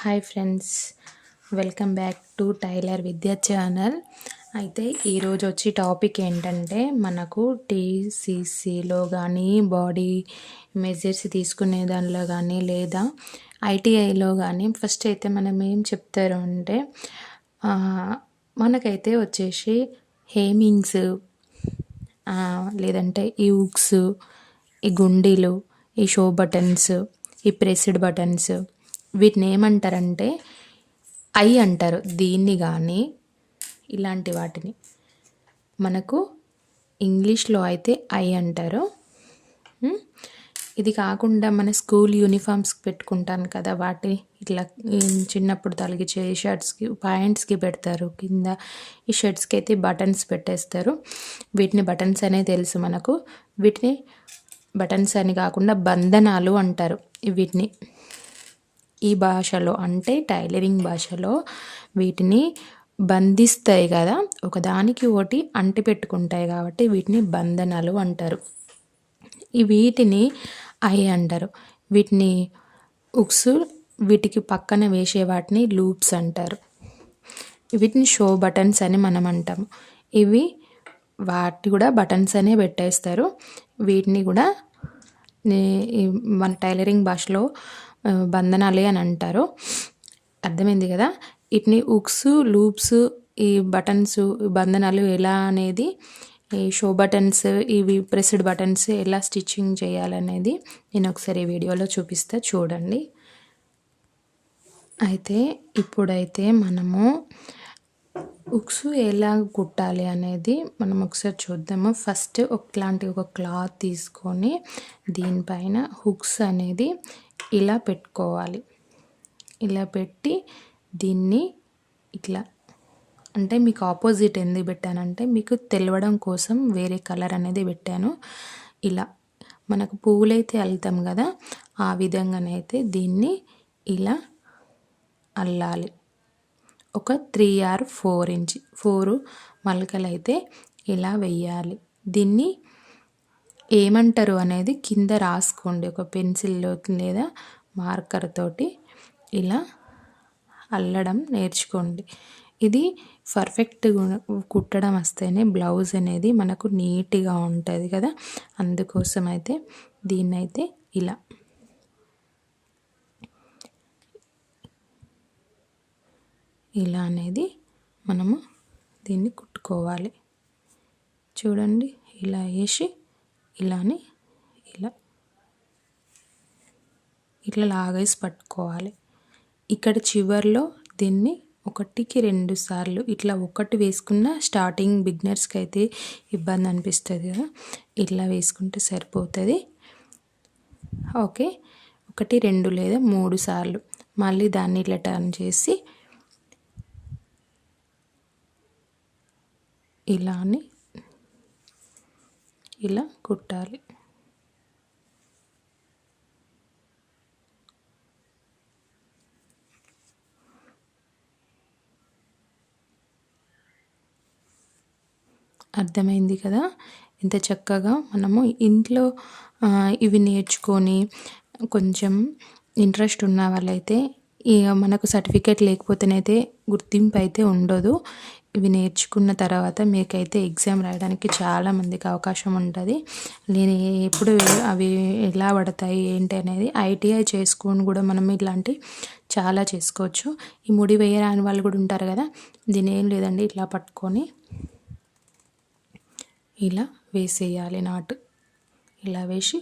Hi friends, welcome back to tailor Vidya channel. అయితే ఈరోజు వచ్చి టాపిక్ ఏంటంటే, మనకు టీసీసీలో కానీ బాడీ మెజర్స్ తీసుకునే దానిలో కానీ లేదా ఐటీఐలో కానీ ఫస్ట్ అయితే మనం ఏం చెప్తారు అంటే, మనకైతే వచ్చేసి హేమింగ్స్ లేదంటే ఈ హుక్స్, ఈ గుండీలు, ఈ షో బటన్స్, ఈ ప్రెస్డ్ బటన్స్, వీటిని ఏమంటారంటే ఐ అంటారు. దీన్ని కానీ ఇలాంటి వాటిని మనకు ఇంగ్లీష్లో అయితే ఐ అంటారు. ఇది కాకుండా మన స్కూల్ యూనిఫామ్స్ పెట్టుకుంటాను కదా, వాటి ఇట్లా చిన్నప్పుడు తొలగించే షర్ట్స్కి ప్యాంట్స్కి పెడతారు. కింద ఈ షర్ట్స్కి అయితే బటన్స్ పెట్టేస్తారు. వీటిని బటన్స్ అనే తెలుసు మనకు. వీటిని బటన్స్ అని కాకుండా బంధనాలు అంటారు. వీటిని ఈ భాషలో అంటే టైలరింగ్ భాషలో వీటిని బంధిస్తాయి కదా, ఒకదానికి ఒకటి అంటి పెట్టుకుంటాయి కాబట్టి వీటిని బంధనాలు అంటారు. వీటిని ఐ అంటారు. వీటిని హుక్స్, వీటికి పక్కన వేసే వాటిని లూప్స్ అంటారు. వీటిని షో బటన్స్ అని మనం అంటాము. ఇవి వాటి కూడా బటన్స్ అనే పెట్టేస్తారు. వీటిని కూడా మన టైలరింగ్ భాషలో బంధనాలే అని అంటారు. అర్థమైంది కదా. వీటిని హుక్స్, లూప్స్, ఈ బటన్స్, బంధనాలు ఎలా అనేది, ఈ షో బటన్స్, ఇవి ప్రెస్డ్ బటన్స్ ఎలా స్టిచ్చింగ్ చేయాలనేది నేను ఒకసారి వీడియోలో చూపిస్తా, చూడండి. అయితే ఇప్పుడైతే మనము హుక్స్ ఎలా కుట్టాలి అనేది మనం ఒకసారి చూద్దాము. ఫస్ట్ ఒక క్లాత్ తీసుకొని దీనిపైన హుక్స్ అనేది ఇలా పెట్టుకోవాలి. ఇలా పెట్టి దీన్ని ఇట్లా, అంటే మీకు ఆపోజిట్ ఎందుకు పెట్టానంటే మీకు తెలవడం కోసం వేరే కలర్ అనేది పెట్టాను. ఇలా మనకు పువ్వులైతే అల్లుతాం కదా, ఆ విధంగానైతే దీన్ని ఇలా అల్లాలి. ఒక 3 or 4 ఇంచ్ 4 మలకలు అయితే ఇలా వెయ్యాలి. దీన్ని ఏమంటారు అనేది కింద రాసుకోండి. ఒక పెన్సిల్లో లేదా మార్కర్ తోటి ఇలా అల్లడం నేర్చుకోండి. ఇది పర్ఫెక్ట్గా కుట్టడం వస్తేనే బ్లౌజ్ అనేది మనకు నీట్గా ఉంటుంది కదా. అందుకోసం అయితే దీన్నైతే ఇలా అనేది మనము దీన్ని కుట్టుకోవాలి. చూడండి, ఇలా వేసి ఇలాని ఇట్లా లాగేసి పట్టుకోవాలి. ఇక్కడ చివర్లో దీన్ని 1కి 2 సార్లు ఇట్లా ఒకటి వేసుకున్న స్టార్టింగ్ బిగినర్స్కి అయితే ఇబ్బంది అనిపిస్తుంది కదా, ఇట్లా వేసుకుంటే సరిపోతుంది. ఓకే, 1, 2 లేదా 3 సార్లు మళ్ళీ దాన్ని ఇట్లా టర్న్ చేసి ఇలా కుట్టాలి. అర్థమైంది కదా. ఎంత చక్కగా మనము ఇంట్లో ఇవి నేర్చుకొని కొంచెం ఇంట్రెస్ట్ ఉన్న వాళ్ళైతే, ఇక మనకు సర్టిఫికేట్ లేకపోతేనైతే గుర్తింపు అయితే ఉండదు. ఇవి నేర్చుకున్న తర్వాత మీకైతే ఎగ్జామ్ రాయడానికి చాలామందికి అవకాశం ఉంటుంది. నేను ఎప్పుడు అవి ఎలా పడతాయి ఏంటి అనేది ఐటీఐ చేసుకొని కూడా మనం ఇలాంటి చాలా చేసుకోవచ్చు. ఈ ముడి వేయరాని వాళ్ళు కూడా ఉంటారు కదా, దీని ఏం లేదండి, ఇట్లా పట్టుకొని ఇలా వేసేయాలి. నాటు ఇలా వేసి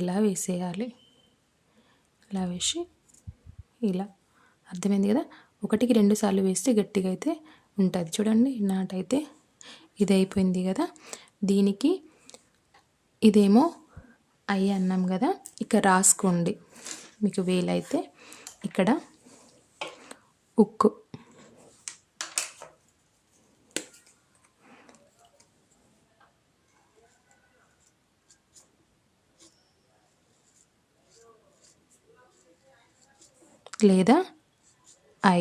ఇలా వేసేయాలి. ఇలా వేసి ఇలా, అర్థమైంది కదా. 1కి 2 సార్లు వేస్తే గట్టిగా అయితే ఉంటుంది. చూడండి, నాటైతే ఇది అయిపోయింది కదా. దీనికి ఇదేమో ఐ అన్నాం కదా, ఇక్కడ రాసుకోండి. మీకు వీలైతే ఇక్కడ ఉక్కు, లేదా ఐ.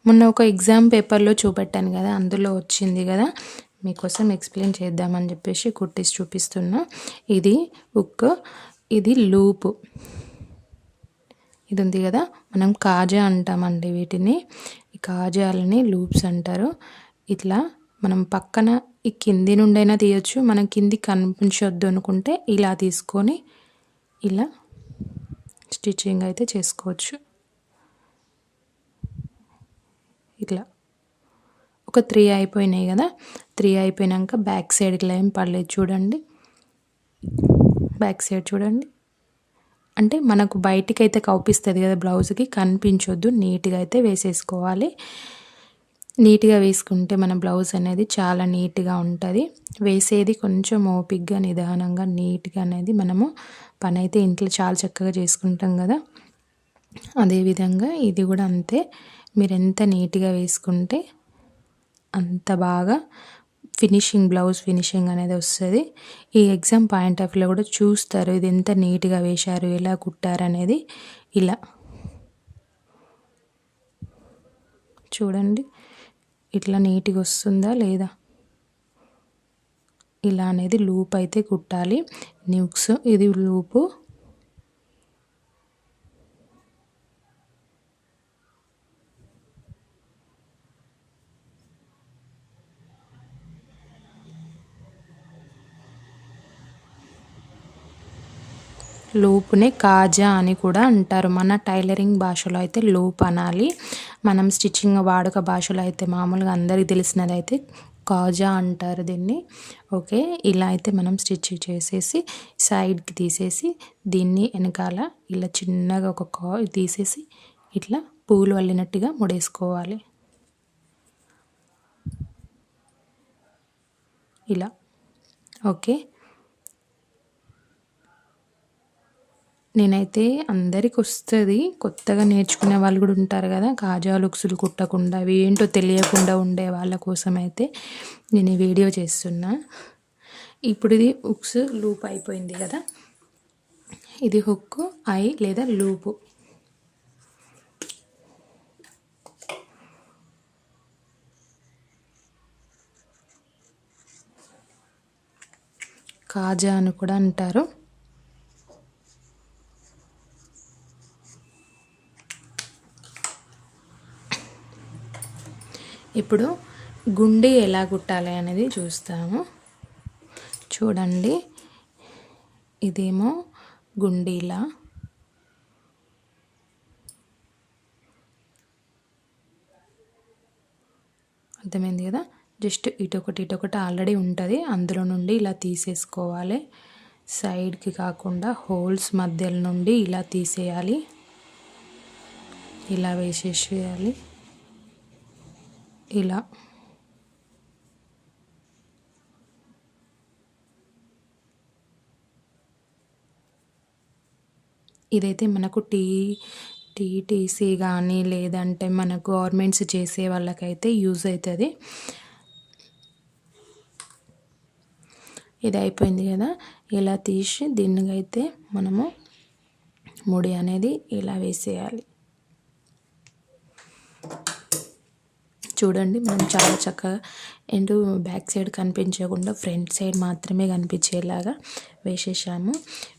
మొన్న ఒక ఎగ్జామ్ పేపర్లో చూపెట్టాను కదా, అందులో వచ్చింది కదా, మీకోసం ఎక్స్ప్లెయిన్ చేద్దామని చెప్పేసి కుట్టిసి చూపిస్తున్నా. ఇది హుక్, ఇది లూపు. ఇది ఉంది కదా, మనం కాజా అంటామండి వీటిని. ఈ కాజాలని లూప్స్ అంటారు. ఇట్లా మనం పక్కన ఈ కింది నుండైనా తీయొచ్చు, మనం కింది కనిపించొద్దు అనుకుంటే ఇలా తీసుకొని ఇలా స్టిచ్చింగ్ అయితే చేసుకోవచ్చు. ఇట్లా ఒక 3 అయిపోయినాయి కదా, 3 అయిపోయినాక బ్యాక్ సైడ్ ఇట్లా ఏం పడలేదు చూడండి, బ్యాక్ సైడ్ చూడండి. అంటే మనకు బయటికి అయితే కనిపిస్తుంది కదా, బ్లౌజ్కి కనిపించొద్దు, నీట్గా అయితే వేసేసుకోవాలి. నీట్గా వేసుకుంటే మన బ్లౌజ్ అనేది చాలా నీట్గా ఉంటుంది. వేసేది కొంచెం ఓపిక్గా నిదానంగా నీట్గా అనేది మనము పని అయితే ఇంట్లో చాలా చక్కగా చేసుకుంటాం కదా, అదేవిధంగా ఇది కూడా అంతే. మీరు ఎంత నీట్గా వేసుకుంటే అంత బాగా ఫినిషింగ్, బ్లౌజ్ ఫినిషింగ్ అనేది వస్తుంది. ఈ ఎగ్జామ్ పాయింట్ ఆఫ్ వ్యూలో కూడా చూస్తారు ఇది ఎంత నీట్గా వేశారు, ఎలా కుట్టారు అనేది. ఇలా చూడండి, ఇట్లా నీట్గా వస్తుందా లేదా, ఇలా అనేది లూప్ అయితే కుట్టాలి. న్యూక్స్ ఇది లూపు. లూప్ని కాజా అని కూడా అంటారు. మన టైలరింగ్ భాషలో అయితే లూప్ అనాలి. మనం స్టిచ్చింగ్ వాడుక భాషలో అయితే మామూలుగా అందరికీ తెలిసినది అయితే కాజా అంటారు దీన్ని. ఓకే, ఇలా అయితే మనం స్టిచ్ చేసేసి సైడ్కి తీసేసి దీన్ని వెనకాల ఇలా చిన్నగా ఒక తీసేసి ఇట్లా పూలు అల్లినట్టుగా ముడేసుకోవాలి. ఇలా ఓకే. నేనైతే అందరికి వస్తుంది, కొత్తగా నేర్చుకునే వాళ్ళు కూడా ఉంటారు కదా, కాజా లుక్స్లు కుట్టకుండా అవి ఏంటో తెలియకుండా ఉండే వాళ్ళ కోసం అయితే నేను ఈ వీడియో చేస్తున్నా. ఇప్పుడు ఇది హుక్స్ లూప్ అయిపోయింది కదా, ఇది హుక్ ఐ లేదా లూపు. కాజా అని కూడా అంటారు. ఇప్పుడు గుండి ఎలా కుట్టాలి అనేది చూస్తాము. చూడండి, ఇదేమో గుండీలా, అర్థమైంది కదా. జస్ట్ ఇటొకటి ఆల్రెడీ ఉంటుంది, అందులో నుండి ఇలా తీసేసుకోవాలి. సైడ్కి కాకుండా హోల్స్ మధ్యలో నుండి ఇలా తీసేయాలి, ఇలా వేసేసేయాలి. ఇలా ఇదైతే మనకు టీటీసీ కానీ లేదంటే మన గవర్నమెంట్స్ చేసే వాళ్ళకైతే యూజ్ అవుతుంది. ఇది అయిపోయింది కదా, ఇలా తీసి దీనికైతే మనము ముడి అనేది ఇలా వేసేయాలి. చూడండి, మనం చాలా చక్కగా అండ్ బ్యాక్ సైడ్ కనిపించకుండా ఫ్రంట్ సైడ్ మాత్రమే కనిపించేలాగా వేసేసాము.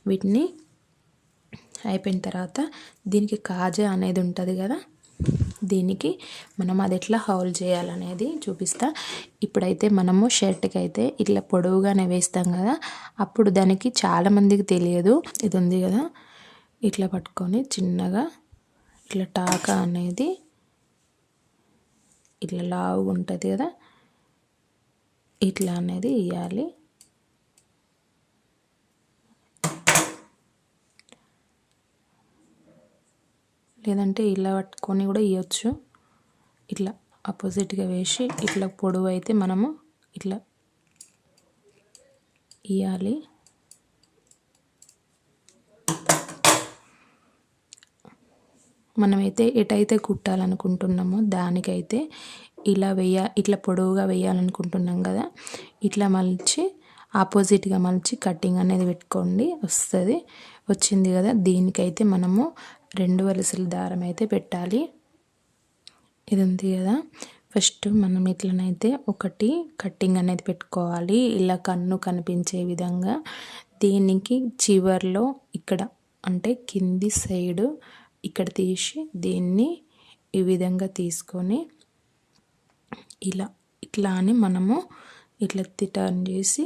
వీటిని అయిపోయిన తర్వాత దీనికి కాజా అనేది ఉంటుంది కదా, దీనికి మనం అది ఎట్లా హోల్ చేయాలనేది చూపిస్తా. ఇప్పుడైతే మనము షర్ట్కి అయితే ఇట్లా పొడవుగానే వేస్తాం కదా, అప్పుడు దానికి చాలామందికి తెలియదు. ఇది ఉంది కదా, ఇట్లా పట్టుకొని చిన్నగా ఇట్లా టాకా అనేది ఇట్లా లావుగా ఉంటుంది కదా, ఇట్లా అనేది ఇవ్వాలి. లేదంటే ఇలా పట్టుకొని కూడా ఇవ్వచ్చు. ఇట్లా ఆపోజిట్గా వేసి ఇట్లా పొడవు అయితే మనము ఇట్లా ఇవ్వాలి. మనమైతే ఎటైతే కుట్టాలనుకుంటున్నామో దానికైతే ఇట్లా పొడవుగా వేయాలనుకుంటున్నాం కదా, ఇట్లా మలిచి ఆపోజిట్గా మలిచి కటింగ్ అనేది పెట్టుకోండి, వస్తుంది. వచ్చింది కదా, దీనికైతే మనము 2 వరుసల దారం అయితే పెట్టాలి. ఇది ఉంది కదా, ఫస్ట్ మనం ఇట్లనైతే ఒకటి కటింగ్ అనేది పెట్టుకోవాలి, ఇలా కన్ను కనిపించే విధంగా. దీనికి చివర్లో ఇక్కడ అంటే కింది సైడు ఇక్కడ తీసి దీన్ని ఈ విధంగా తీసుకొని ఇట్లా అని మనము ఇట్లా టర్న్ చేసి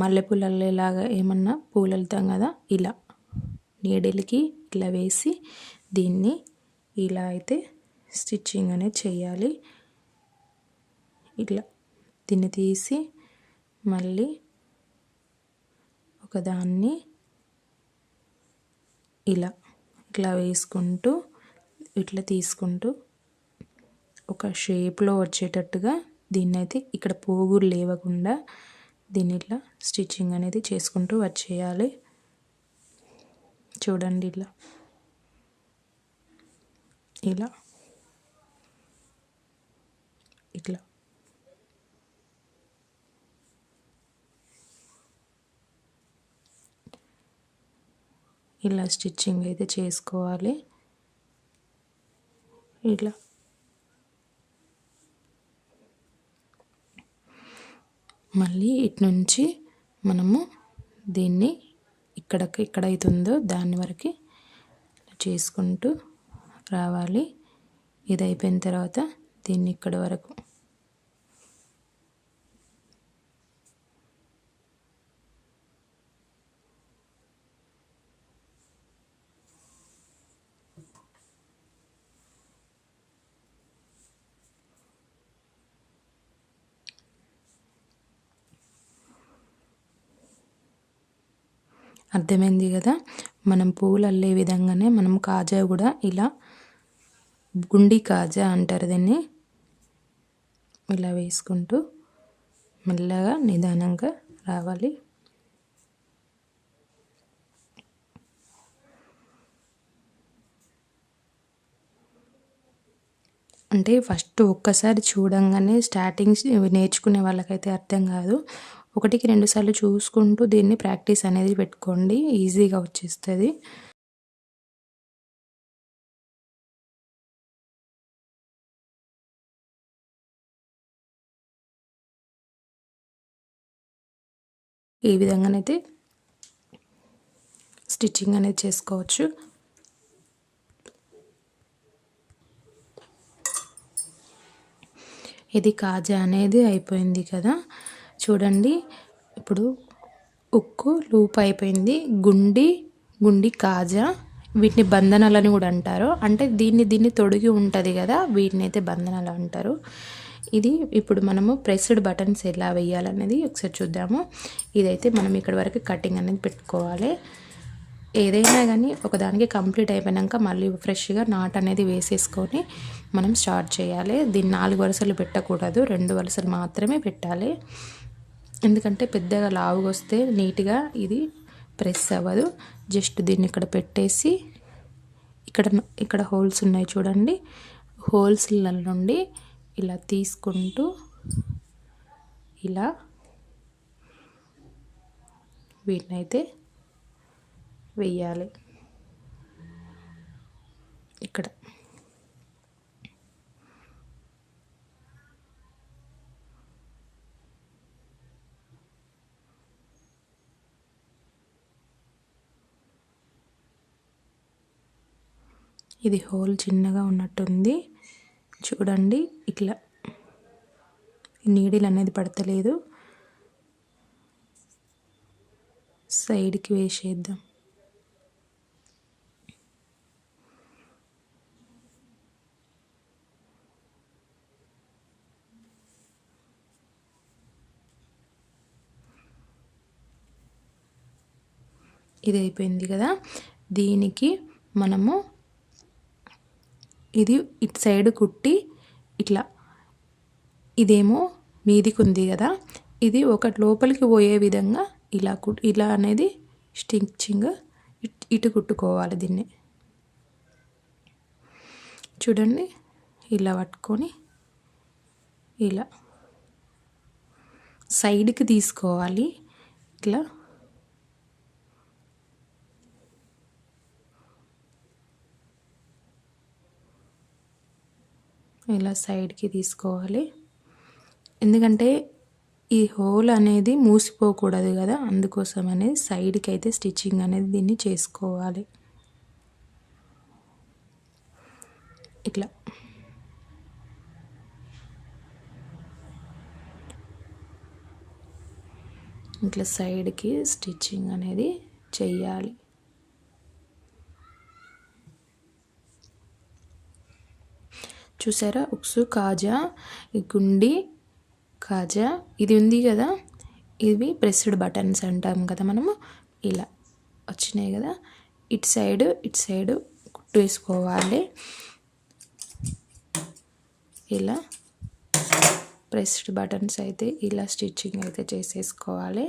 మల్లెపూలు అల్లేలాగా ఏమన్నా పూలు అల్లుతాం కదా, ఇలా నీడిల్కి ఇట్లా వేసి దీన్ని ఇలా అయితే స్టిచ్చింగ్ అనేది చేయాలి. ఇట్లా దీన్ని తీసి మళ్ళీ ఒకదాన్ని ఇట్లా వేసుకుంటూ ఇట్లా తీసుకుంటూ ఒక షేప్లో వచ్చేటట్టుగా దీన్నైతే ఇక్కడ పోగులు లేవకుండా దీన్ని ఇట్లా స్టిచ్చింగ్ అనేది చేసుకుంటూ వచ్చేయాలి. చూడండి ఇలా ఇట్లా ఇలా స్టిచ్చింగ్ అయితే చేసుకోవాలి. ఇట్లా మళ్ళీ ఇటు నుంచి మనము దీన్ని ఎక్కడైతుందో దాని వరకు చేసుకుంటూ రావాలి. ఇది అయిపోయిన తర్వాత దీన్ని ఇక్కడ వరకు అర్థమైంది కదా. మనం పూలు అల్లే విధంగానే మనం కాజా కూడా ఇలా గుండి కాజా అంటారు దీన్ని, ఇలా వేసుకుంటూ మెల్లగా నిదానంగా రావాలి. అంటే ఫస్ట్ ఒక్కసారి చూడంగానే స్టార్టింగ్ నేర్చుకునే వాళ్ళకైతే అర్థం కాదు. 1కి 2 సార్లు చూసుకుంటూ దీన్ని ప్రాక్టీస్ అనేది పెట్టుకోండి, ఈజీగా వచ్చేస్తుంది. ఈ విధంగానైతే స్టిచ్చింగ్ అనేది చేసుకోవచ్చు. ఇది కాజా అనేది అయిపోయింది కదా. చూడండి ఇప్పుడు ఉక్కు లూప్ అయిపోయింది. గుండి కాజా, వీటిని బంధనాలని కూడా అంటారు. అంటే దీన్ని తొడిగి ఉంటుంది కదా, వీటిని అయితే బంధనాలు అంటారు. ఇది ఇప్పుడు మనము ప్రెస్డ్ బటన్స్ ఎలా వేయాలనేది ఒకసారి చూద్దాము. ఇదైతే మనం ఇక్కడ వరకు కటింగ్ అనేది పెట్టుకోవాలి. ఏదైనా కానీ ఒకదానికి కంప్లీట్ అయిపోయాక మళ్ళీ ఫ్రెష్గా నాట్ అనేది వేసేసుకొని మనం స్టార్ట్ చేయాలి. దీన్ని 4 వరుసలు పెట్టకూడదు, 2 వరుసలు మాత్రమే పెట్టాలి. ఎందుకంటే పెద్దగా లావుగా వస్తే నీట్గా ఇది ప్రెస్ అవ్వదు. జస్ట్ దీన్ని ఇక్కడ పెట్టేసి ఇక్కడ హోల్స్ ఉన్నాయి చూడండి, హోల్స్ల నుండి ఇలా తీసుకుంటూ ఇలా వీటినైతే వెయ్యాలి. ఇక్కడ ఇది హోల్ చిన్నగా ఉన్నట్టుంది చూడండి. ఇట్లా నీడిల్ అనేది పడతలేదు, సైడ్కి వేసేద్దాం. ఇది అయిపోయింది కదా. దీనికి మనము ఇది ఇటు సైడ్ కుట్టి ఇట్లా, ఇదేమో మీదికి ఉంది కదా, ఇది ఒకటి లోపలికి పోయే విధంగా ఇలా అనేది స్టిచ్చింగ్ ఇటు కుట్టుకోవాలి. దీన్ని చూడండి ఇలా పట్టుకొని ఇలా సైడ్కి తీసుకోవాలి. ఇట్లా ఇలా సైడ్కి తీసుకోవాలి. ఎందుకంటే ఈ హోల్ అనేది మూసిపోకూడదు కదా, అందుకోసం అనేది సైడ్కి అయితే స్టిచ్చింగ్ అనేది దీన్ని చేసుకోవాలి. ఇట్లా ఇట్లా సైడ్కి స్టిచ్చింగ్ అనేది చెయ్యాలి. చూసారా, ఉక్సు కాజా, ఈ గుండి కాజా ఇది ఉంది కదా, ఇవి ప్రెస్డ్ బటన్స్ అంటాం కదా మనము. ఇలా వచ్చినాయి కదా, ఇటు సైడ్ కుట్టు వేసుకోవాలి. ఇలా ప్రెస్డ్ బటన్స్ అయితే ఇలా స్టిచ్చింగ్ అయితే చేసేసుకోవాలి.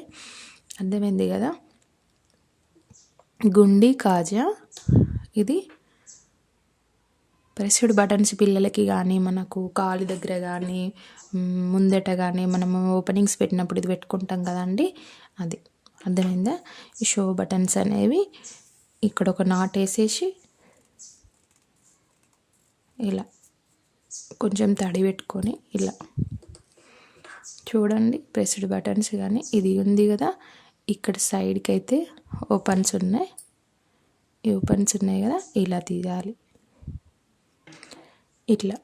అర్థమైంది కదా. గుండి కాజా ఇది ప్రెస్డ్ బటన్స్ పిల్లలకి కానీ మనకు కాలు దగ్గర కానీ ముందట కానీ మనము ఓపెనింగ్స్ పెట్టినప్పుడు ఇది పెట్టుకుంటాం కదండి, అది అర్థమైందా. ఈ షో బటన్స్ అనేవి ఇక్కడ ఒక నాట్ వేసేసి ఇలా కొంచెం తడి పెట్టుకొని ఇలా చూడండి, ప్రెస్డ్ బటన్స్ కానీ ఇది ఉంది కదా, ఇక్కడ సైడ్కి అయితే ఓపెన్స్ ఉన్నాయి, ఈ ఓపెన్స్ ఉన్నాయి కదా, ఇలా తీయాలి. ఇట్లా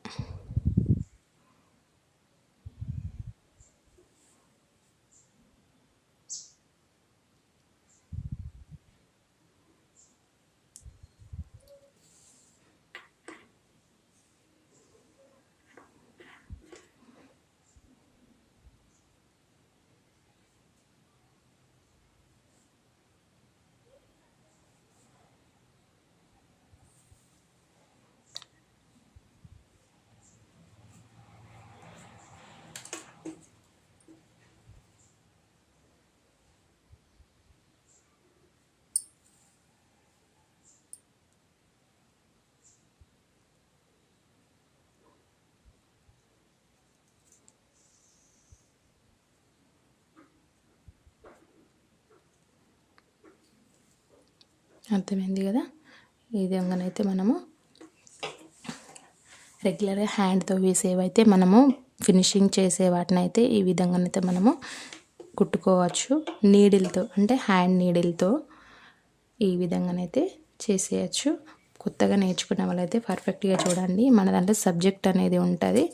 అర్థమైంది కదా. ఈ విధంగానైతే మనము రెగ్యులర్గా హ్యాండ్తో వేసేవైతే మనము ఫినిషింగ్ చేసే వాటిని అయితే ఈ విధంగానైతే మనము కుట్టుకోవచ్చు. నీడిల్తో అంటే హ్యాండ్ నీడిల్తో ఈ విధంగానైతే చేసేయచ్చు. కొత్తగా నేర్చుకునే వాళ్ళైతే పర్ఫెక్ట్గా చూడండి, మన దాంట్లో సబ్జెక్ట్ అనేది ఉంటుంది.